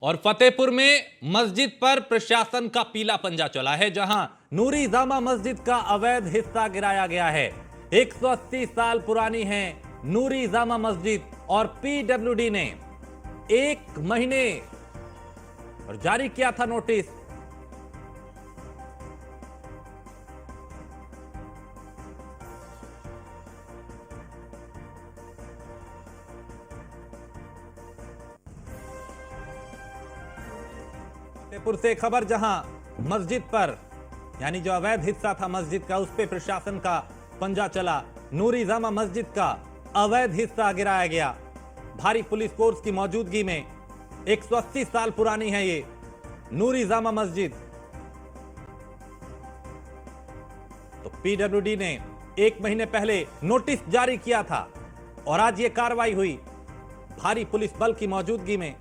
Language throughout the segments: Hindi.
और फतेहपुर में मस्जिद पर प्रशासन का पीला पंजा चला है, जहां नूरी जामा मस्जिद का अवैध हिस्सा गिराया गया है। 180 साल पुरानी है नूरी जामा मस्जिद और पीडब्ल्यूडी ने 1 महीने और जारी किया था नोटिस। फतेहपुर से खबर, जहां मस्जिद पर यानी जो अवैध हिस्सा था मस्जिद का, उस पे प्रशासन का पंजा चला। नूरी जामा मस्जिद का अवैध हिस्सा गिराया गया भारी पुलिस फोर्स की मौजूदगी में। 180 साल पुरानी है ये नूरी जामा मस्जिद। तो पीडब्ल्यूडी ने 1 महीने पहले नोटिस जारी किया था और आज ये कार्रवाई हुई भारी पुलिस बल की मौजूदगी में।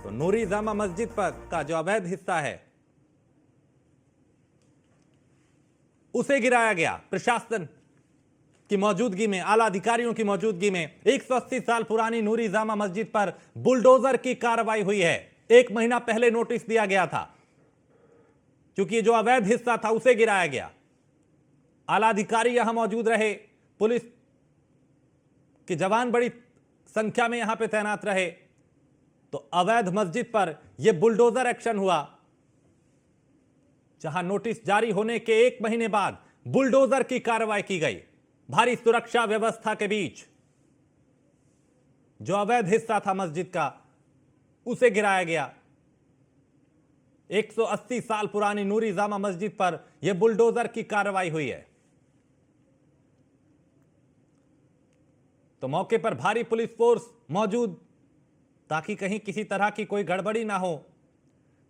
तो नूरी जामा मस्जिद पर का जो अवैध हिस्सा है उसे गिराया गया प्रशासन की मौजूदगी में, आला अधिकारियों की मौजूदगी में। 180 साल पुरानी नूरी जामा मस्जिद पर बुलडोजर की कार्रवाई हुई है। 1 महीना पहले नोटिस दिया गया था, क्योंकि जो अवैध हिस्सा था उसे गिराया गया। आला अधिकारी यहां मौजूद रहे, पुलिस के जवान बड़ी संख्या में यहां पे तैनात रहे। तो अवैध मस्जिद पर यह बुलडोजर एक्शन हुआ, जहां नोटिस जारी होने के 1 महीने बाद बुलडोजर की कार्रवाई की गई भारी सुरक्षा व्यवस्था के बीच। जो अवैध हिस्सा था मस्जिद का उसे गिराया गया। 180 साल पुरानी नूरी जामा मस्जिद पर यह बुलडोजर की कार्रवाई हुई है। तो मौके पर भारी पुलिस फोर्स मौजूद, ताकि कहीं किसी तरह की कोई गड़बड़ी ना हो।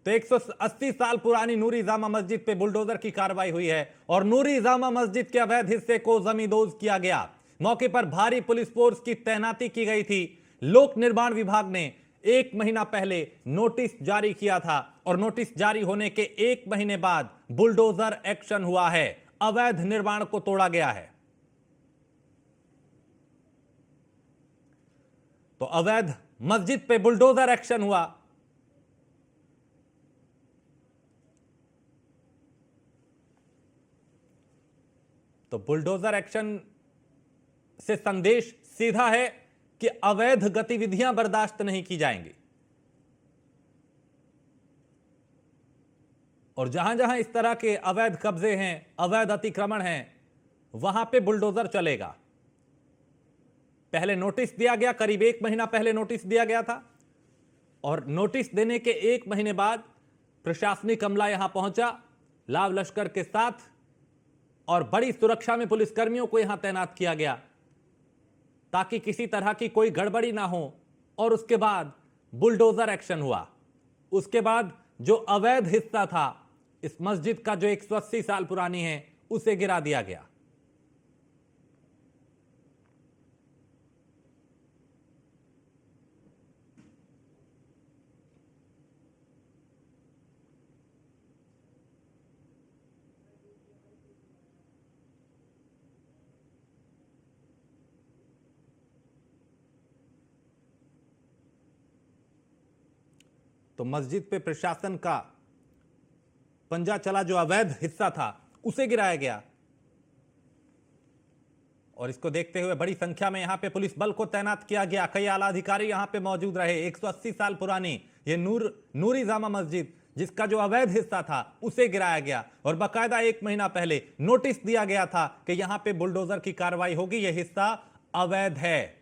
तो 180 साल पुरानी नूरी जामा मस्जिद पे बुलडोजर की कार्रवाई हुई है और नूरी जामा मस्जिद के अवैध हिस्से को जमींदोज किया गया। मौके पर भारी पुलिस फोर्स की तैनाती की गई थी। लोक निर्माण विभाग ने 1 महीना पहले नोटिस जारी किया था और नोटिस जारी होने के 1 महीने बाद बुलडोजर एक्शन हुआ है। अवैध निर्माण को तोड़ा गया है। तो अवैध मस्जिद पे बुलडोजर एक्शन हुआ। तो बुलडोजर एक्शन से संदेश सीधा है कि अवैध गतिविधियां बर्दाश्त नहीं की जाएंगी और जहां जहां इस तरह के अवैध कब्जे हैं, अवैध अतिक्रमण हैं, वहां पे बुलडोजर चलेगा। पहले नोटिस दिया गया, करीब 1 महीना पहले नोटिस दिया गया था और नोटिस देने के 1 महीने बाद प्रशासनिक अमला यहां पहुंचा लाव लश्कर के साथ और बड़ी सुरक्षा में पुलिसकर्मियों को यहां तैनात किया गया, ताकि किसी तरह की कोई गड़बड़ी ना हो। और उसके बाद बुलडोजर एक्शन हुआ। उसके बाद जो अवैध हिस्सा था इस मस्जिद का, जो 180 साल पुरानी है, उसे गिरा दिया गया। तो मस्जिद पे प्रशासन का पंजा चला, जो अवैध हिस्सा था उसे गिराया गया। और इसको देखते हुए बड़ी संख्या में यहां पे पुलिस बल को तैनात किया गया। कई आला अधिकारी यहां पे मौजूद रहे। 180 साल पुरानी ये नूरी जामा मस्जिद, जिसका जो अवैध हिस्सा था उसे गिराया गया और बाकायदा 1 महीना पहले नोटिस दिया गया था कि यहां पे बुलडोजर की कार्रवाई होगी, यह हिस्सा अवैध है।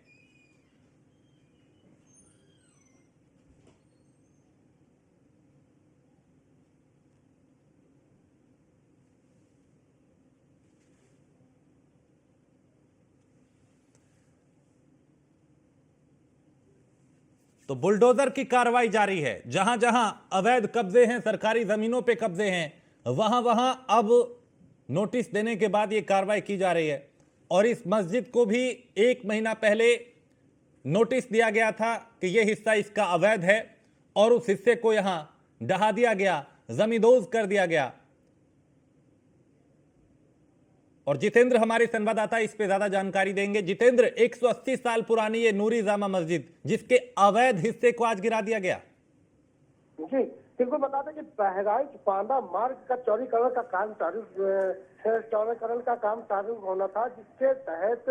तो बुलडोजर की कार्रवाई जारी है। जहां जहां अवैध कब्जे हैं, सरकारी जमीनों पे कब्जे हैं, वहां वहां अब नोटिस देने के बाद यह कार्रवाई की जा रही है। और इस मस्जिद को भी 1 महीना पहले नोटिस दिया गया था कि यह हिस्सा इसका अवैध है और उस हिस्से को यहां ढहा दिया गया, जमींदोज कर दिया गया। और जितेंद्र हमारे संवाददाता इस पे ज्यादा जानकारी देंगे। जितेंद्र, 180 साल पुरानी ये नूरी जामा मस्जिद, जिसके अवैध हिस्से को आज गिरा दिया गया। जी बिल्कुल, बता दें कि बहराइच बांदा मार्ग का चौड़ीकरण का काम चालू होना था, जिसके तहत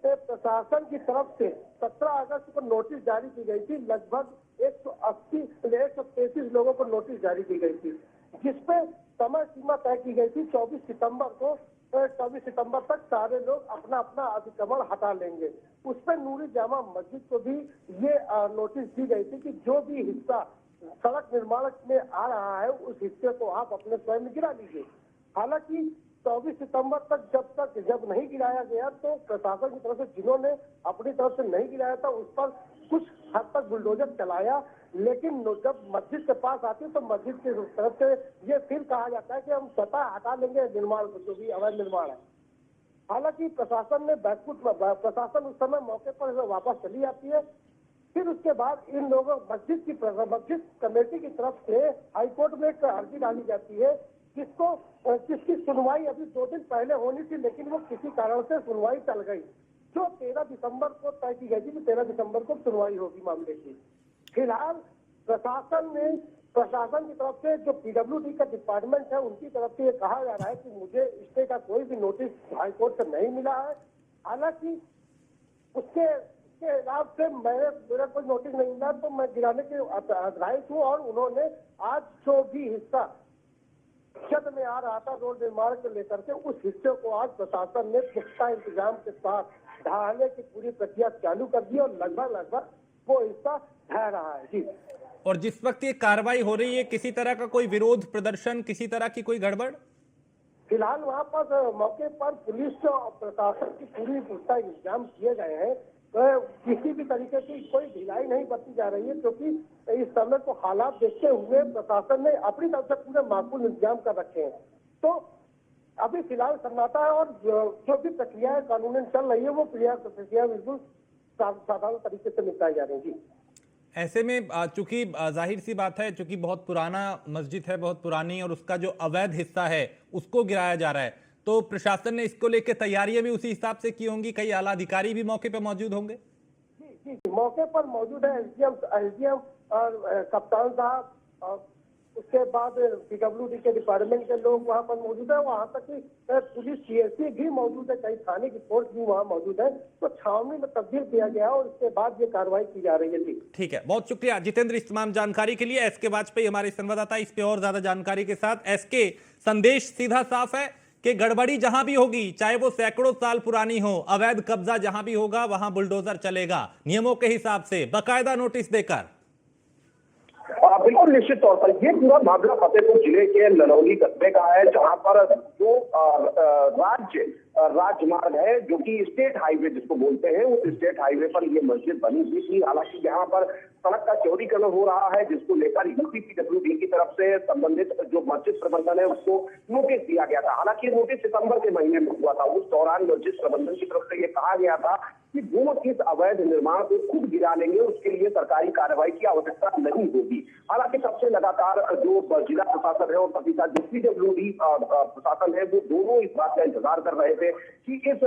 प्रशासन की तरफ से 17 अगस्त को नोटिस जारी की गई थी। लगभग 133 लोगों को नोटिस जारी की गई थी, जिसपे समय सीमा तय की गई थी 24 सितंबर तक सारे लोग अपना अपना अतिक्रमण हटा लेंगे। उस पर नूरी जामा मस्जिद को भी ये नोटिस दी गई थी कि जो भी हिस्सा सड़क निर्माण में आ रहा है उस हिस्से को आप अपने स्वयं गिरा लीजिए। हालांकि 24 सितंबर तक जब नहीं गिराया गया तो प्रशासन की तरफ से जिन्होंने अपनी तरफ से नहीं गिराया था उस पर कुछ हद तक बुलडोजर चलाया, लेकिन जब मस्जिद के पास आती है तो मस्जिद की तरफ से ये फिर कहा जाता है कि हम स्वतः हटा लेंगे निर्माण को, जो भी अवैध निर्माण है। हालांकि प्रशासन उस समय मौके पर वापस चली आती है। फिर उसके बाद इन लोगों मस्जिद कमेटी की तरफ से हाईकोर्ट में एक अर्जी डाली जाती है, जिसकी सुनवाई अभी 2 दिन पहले होनी थी, लेकिन वो किसी कारण से सुनवाई टल गई, जो 13 दिसंबर को तय की गई थी कि 13 दिसंबर को सुनवाई होगी मामले की। फिलहाल प्रशासन की तरफ से जो पीडब्ल्यूडी का डिपार्टमेंट है उनकी तरफ से ये कहा जा रहा है कि मुझे स्टे का कोई भी नोटिस हाईकोर्ट से नहीं मिला है। हालांकि उसके हिसाब से मेरा कोई नोटिस नहीं मिला तो मैं गिराने के आग्रहित हूँ, और उन्होंने आज जो भी हिस्सा छत में आ रहा था रोड निर्माण को लेकर के, उस हिस्से को आज प्रशासन ने पुख्ता इंतजाम के साथ ढहाने की पूरी प्रक्रिया चालू कर दी और लगभग वो हिस्सा ढह रहा है। जी, और जिस वक्त ये कार्रवाई हो रही है, किसी तरह का कोई विरोध प्रदर्शन, किसी तरह की कोई गड़बड़? फिलहाल वहाँ पर मौके पर पुलिस और प्रशासन की पूरी पुख्ता इंतजाम किए गए हैं। तो किसी भी तरीके की कोई ढिलाई नहीं बरती जा रही है, क्योंकि इस समय को हालात देखते हुए प्रशासन ने अपनी तरफ से पूरे माकूल इंतजाम कर रखे हैं। तो अभी फिलहाल सन्नाटा है, और जो भी प्रक्रिया कानूनन चल रही है वो प्रक्रिया बिल्कुल साधारण तरीके से निपटाई जा रही है। जी, ऐसे में चूंकि जाहिर सी बात है, चूंकि बहुत पुराना मस्जिद है, बहुत पुरानी, और उसका जो अवैध हिस्सा है उसको गिराया जा रहा है, तो प्रशासन ने इसको लेकर तैयारियां भी उसी हिसाब से की होंगी। कई आला अधिकारी भी मौके पर मौजूद होंगे। जी, मौके पर मौजूद है एसडीएम और कप्तान साहब, और उसके बाद पीडब्ल्यूडी के डिपार्टमेंट के लोग वहाँ पर मौजूद है। वहाँ तक कि पुलिस सीएससी भी मौजूद है, कई थाने की फोर्स भी वहाँ मौजूद है। तो छावनी में तब्दील किया गया और उसके बाद ये कार्रवाई की जा रही है। जी, ठीक है, बहुत शुक्रिया जितेंद्र इस तमाम जानकारी के लिए। एसके वाजपेयी हमारे संवाददाता इस पे और ज्यादा जानकारी के साथ। एसके, संदेश सीधा साफ है कि गड़बड़ी जहां भी होगी, चाहे वो सैकड़ों साल पुरानी हो, अवैध कब्जा जहां भी होगा वहां बुलडोजर चलेगा, नियमों के हिसाब से, बाकायदा नोटिस देकर। बिल्कुल निश्चित तौर पर ये पूरा मामला फतेहपुर जिले के लनौली कस्बे का है, जहां पर जो राजमार्ग है, जो कि स्टेट हाईवे जिसको बोलते हैं, उस स्टेट हाईवे पर ये मस्जिद बनी हुई थी। हालांकि यहाँ पर सड़क का चौड़ीकरण हो रहा है, जिसको लेकर यूपीपीडब्ल्यूडी की तरफ से संबंधित जो मस्जिद प्रबंधन है उसको नोटिस दिया गया था। हालांकि नोटिस सितंबर के महीने में हुआ था। उस दौरान मस्जिद प्रबंधन की तरफ से ये कहा गया था कि वो इस अवैध निर्माण को खुद गिरा लेंगे, उसके लिए सरकारी कार्रवाई की आवश्यकता नहीं होगी। हालांकि सबसे लगातार जो जिला प्रशासन है और साथ ही साथ जो पीडब्ल्यूडी प्रशासन है, वो दोनों इस बात का इंतजार कर रहे थे कि इस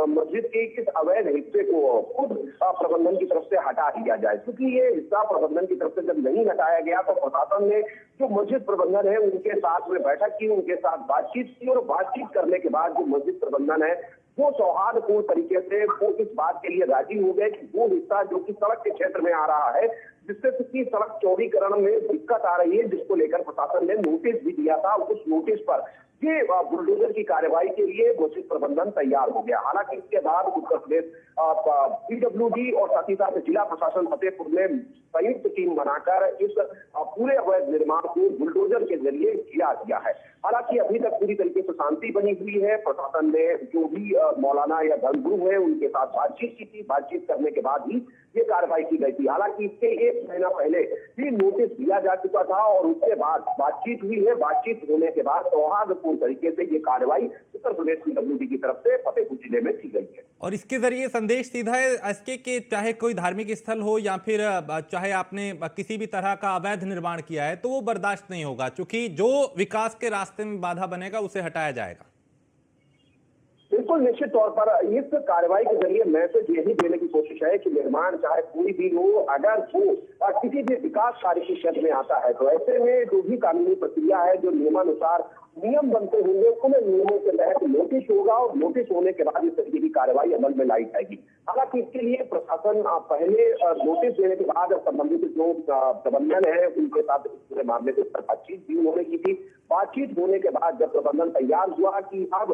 मस्जिद के इस अवैध हिस्से को खुद प्रबंधन की तरफ से हटा दिया जाए। क्योंकि ये हिस्सा प्रबंधन की तरफ से जब नहीं हटाया गया तो प्रशासन ने जो मस्जिद प्रबंधन है उनके साथ में बैठक की, उनके साथ बातचीत की, और बातचीत करने के बाद जो मस्जिद प्रबंधन है वो सौहार्दपूर्ण तरीके से वो इस बात के लिए राजी हो गए कि वो हिस्सा जो कि सड़क के क्षेत्र में आ रहा है, जिससे कि सड़क चौड़ीकरण में दिक्कत आ रही है, जिसको लेकर प्रशासन ने नोटिस भी दिया था। उस नोटिस पर ये बुलडोजर की कार्रवाई के लिए मस्जिद प्रबंधन तैयार हो गया। हालांकि इसके बाद उत्तर प्रदेश पीडब्ल्यूडी और साथ ही साथ जिला प्रशासन फतेहपुर ने संयुक्त टीम बनाकर इस पूरे अवैध निर्माण को बुलडोजर के जरिए गिरा दिया है। हालांकि अभी तक पूरी तरीके से शांति बनी हुई है। प्रशासन ने जो भी मौलाना या धर्मगुरु है उनके साथ बातचीत की थी, बातचीत करने के बाद ही ये कार्रवाई की गई थी। हालांकि इसके 1 महीना पहले भी नोटिस दिया जा चुका था और उसके बाद बातचीत हुई है। बातचीत होने के बाद सौहार्दपूर्ण तरीके से ये कार्रवाई उत्तर प्रदेश पीडब्ल्यूडी की तरफ से फतेहपुर जिले में की गई है। और इसके जरिए संदेश सीधा है एसके के, चाहे कोई धार्मिक स्थल हो या फिर चाहे आपने किसी भी तरह का अवैध निर्माण किया है तो वो बर्दाश्त नहीं होगा, क्योंकि जो विकास के रास्ते में बाधा बनेगा उसे हटाया जाएगा। बिल्कुल निश्चित तौर पर इस कार्रवाई के जरिए मैसेज यही देने की कोशिश है कि निर्माण चाहे कोई भी हो, अगर वो किसी भी विकास कार्य की शर्त में आता है तो ऐसे में जो भी कानूनी प्रक्रिया है, जो नियमानुसार नियम बनते होंगे, उन नियमों के तहत नोटिस होगा और नोटिस होने के बाद इस तरीके की कार्रवाई अमल में लाई जाएगी। हालांकि इसके लिए प्रशासन पहले नोटिस देने के बाद संबंधित जो प्रबंधन है उनके साथ इस पूरे मामले को बातचीत भी उन्होंने की थी। बातचीत होने के बाद जब प्रबंधन तैयार हुआ कि अब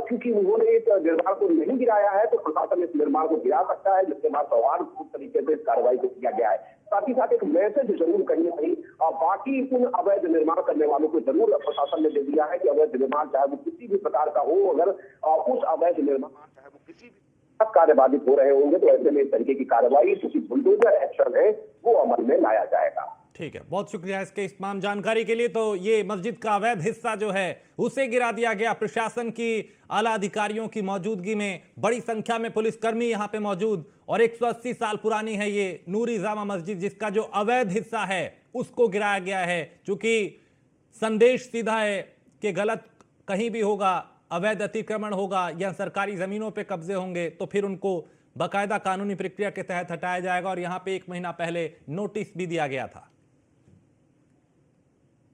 क्योंकि उन्होंने इस निर्माण को नहीं गिराया है तो प्रशासन इस निर्माण को गिरा सकता है, जिसके बाद सौहार्दपूर्ण तरीके से इस कार्रवाई को किया गया है। साथ ही साथ एक मैसेज जरूर कहीं ना कहीं बाकी उन अवैध निर्माण करने वालों को जरूर प्रशासन ने दे दिया है कि अवैध निर्माण चाहे वो किसी भी प्रकार का हो, अगर उस अवैध निर्माण चाहे वो किसी भी कार्य बाधित हो रहे होंगे तो ऐसे में इस तरीके की कार्रवाई जो कि बुलडोजर एक्शन है वो अमल में लाया जाएगा। ठीक है, बहुत शुक्रिया इसके इस तमाम जानकारी के लिए। तो ये मस्जिद का अवैध हिस्सा जो है उसे गिरा दिया गया। प्रशासन की आला अधिकारियों की मौजूदगी में बड़ी संख्या में पुलिसकर्मी यहां पे मौजूद, और 180 साल पुरानी है ये नूरी जामा मस्जिद, जिसका जो अवैध हिस्सा है उसको गिराया गया है। चूंकि संदेश सीधा है कि गलत कहीं भी होगा, अवैध अतिक्रमण होगा या सरकारी जमीनों पे कब्जे होंगे तो फिर उनको बाकायदा कानूनी प्रक्रिया के तहत हटाया जाएगा, और यहां पे 1 महीना पहले नोटिस भी दिया गया था।